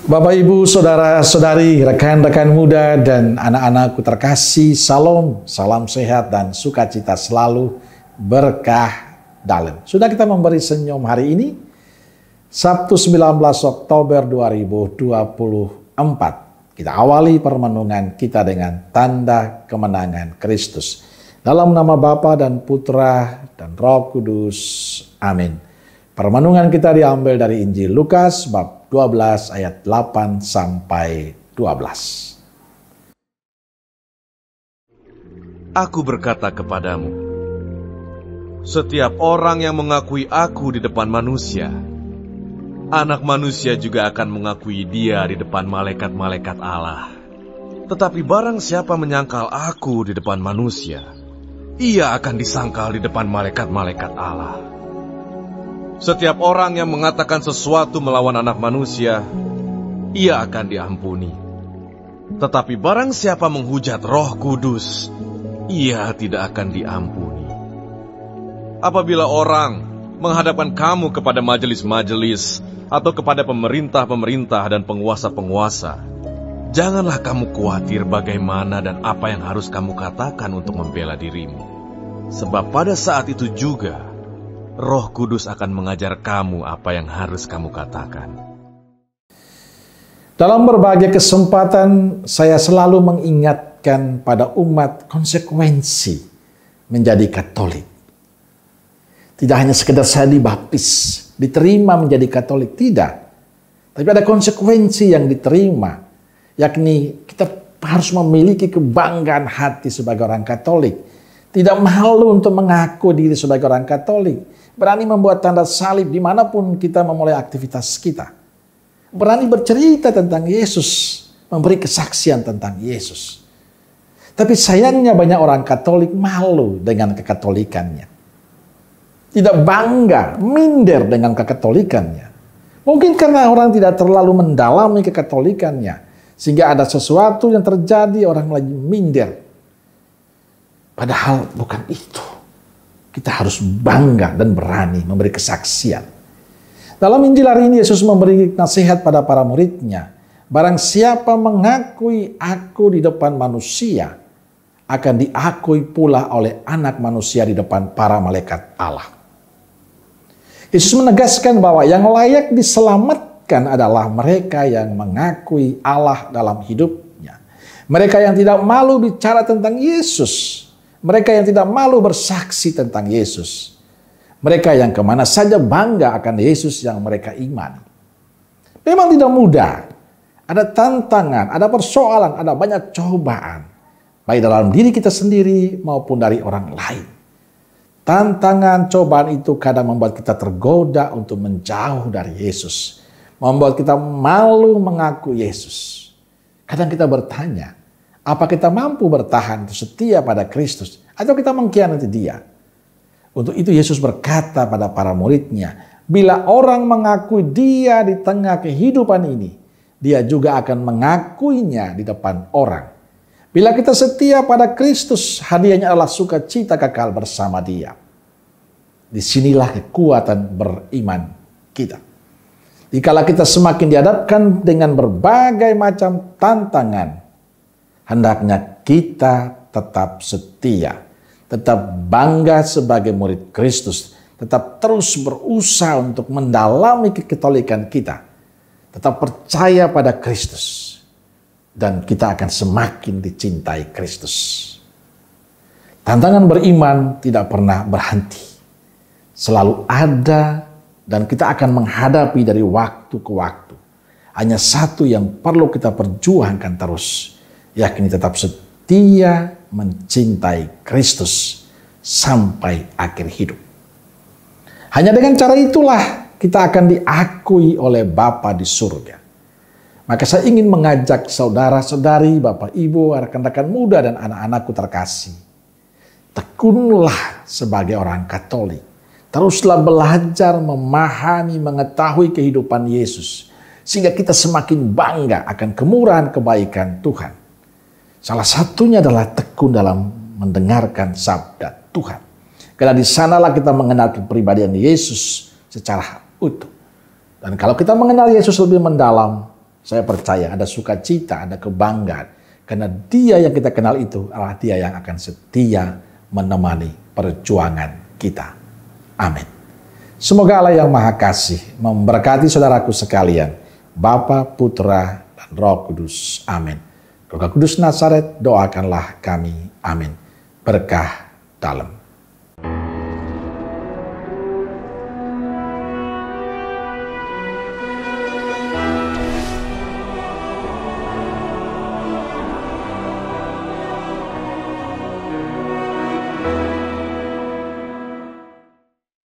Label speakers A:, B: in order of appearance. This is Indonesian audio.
A: Bapak, Ibu, Saudara-saudari, rekan-rekan muda, dan anak-anakku terkasih, salam sehat dan sukacita selalu, berkah dalam. Sudah kita memberi senyum hari ini, Sabtu 19 Oktober 2024. Kita awali permenungan kita dengan tanda kemenangan Kristus. Dalam nama Bapa dan Putra dan Roh Kudus. Amin. Permenungan kita diambil dari Injil Lukas bab 12 ayat 8 sampai 12.
B: Aku berkata kepadamu, setiap orang yang mengakui aku di depan manusia, Anak Manusia juga akan mengakui dia di depan malaikat-malaikat Allah. Tetapi barang siapa menyangkal aku di depan manusia, ia akan disangkal di depan malaikat-malaikat Allah. Setiap orang yang mengatakan sesuatu melawan Anak Manusia, ia akan diampuni. Tetapi barang siapa menghujat Roh Kudus, ia tidak akan diampuni. Apabila orang menghadapkan kamu kepada majelis-majelis atau kepada pemerintah-pemerintah dan penguasa-penguasa, janganlah kamu khawatir bagaimana dan apa yang harus kamu katakan untuk membela dirimu. Sebab pada saat itu juga, Roh Kudus akan mengajar kamu apa yang harus kamu katakan.
A: Dalam berbagai kesempatan, saya selalu mengingatkan pada umat konsekuensi menjadi Katolik. Tidak hanya sekedar saya dibaptis, diterima menjadi Katolik, tidak. Tapi ada konsekuensi yang diterima, yakni kita harus memiliki kebanggaan hati sebagai orang Katolik. Tidak malu untuk mengaku diri sebagai orang Katolik. Berani membuat tanda salib dimanapun kita memulai aktivitas kita. Berani bercerita tentang Yesus, memberi kesaksian tentang Yesus. Tapi sayangnya banyak orang Katolik malu dengan kekatolikannya. Tidak bangga, minder dengan kekatolikannya. Mungkin karena orang tidak terlalu mendalami kekatolikannya, sehingga ada sesuatu yang terjadi, orang lagi minder. Padahal bukan itu. Kita harus bangga dan berani memberi kesaksian. Dalam Injil hari ini Yesus memberi nasihat pada para muridnya. Barang siapa mengakui aku di depan manusia, akan diakui pula oleh Anak Manusia di depan para malaikat Allah. Yesus menegaskan bahwa yang layak diselamatkan adalah mereka yang mengakui Allah dalam hidupnya. Mereka yang tidak malu bicara tentang Yesus. Mereka yang tidak malu bersaksi tentang Yesus. Mereka yang kemana saja bangga akan Yesus yang mereka imani. Memang tidak mudah. Ada tantangan, ada persoalan, ada banyak cobaan. Baik dalam diri kita sendiri maupun dari orang lain. Tantangan, cobaan itu kadang membuat kita tergoda untuk menjauh dari Yesus. Membuat kita malu mengaku Yesus. Kadang kita bertanya, apa kita mampu bertahan setia pada Kristus atau kita mengkhianati Dia? Untuk itu Yesus berkata pada para muridnya, bila orang mengakui Dia di tengah kehidupan ini, Dia juga akan mengakuinya di depan orang. Bila kita setia pada Kristus, hadiahnya adalah sukacita kekal bersama Dia. Disinilah kekuatan beriman kita. Dikala kita semakin dihadapkan dengan berbagai macam tantangan, hendaknya kita tetap setia, tetap bangga sebagai murid Kristus, tetap terus berusaha untuk mendalami kekatolikan kita, tetap percaya pada Kristus, dan kita akan semakin dicintai Kristus. Tantangan beriman tidak pernah berhenti, selalu ada dan kita akan menghadapi dari waktu ke waktu. Hanya satu yang perlu kita perjuangkan terus, yakni tetap setia mencintai Kristus sampai akhir hidup. Hanya dengan cara itulah kita akan diakui oleh Bapa di surga. Maka saya ingin mengajak saudara-saudari, Bapak, Ibu, rekan-rekan muda, dan anak-anakku terkasih. Tekunlah sebagai orang Katolik. Teruslah belajar memahami, mengetahui kehidupan Yesus. Sehingga kita semakin bangga akan kemurahan kebaikan Tuhan. Salah satunya adalah tekun dalam mendengarkan sabda Tuhan. Karena di sanalah kita mengenal kepribadian Yesus secara utuh. Dan kalau kita mengenal Yesus lebih mendalam, Saya percaya ada sukacita, ada kebanggaan. Karena Dia yang kita kenal itu adalah Dia yang akan setia menemani perjuangan kita. Amin. Semoga Allah yang Maha Kasih memberkati saudaraku sekalian, Bapa, Putra, dan Roh Kudus. Amin. Roh Kudus Nazaret, doakanlah kami. Amin. Berkah dalam.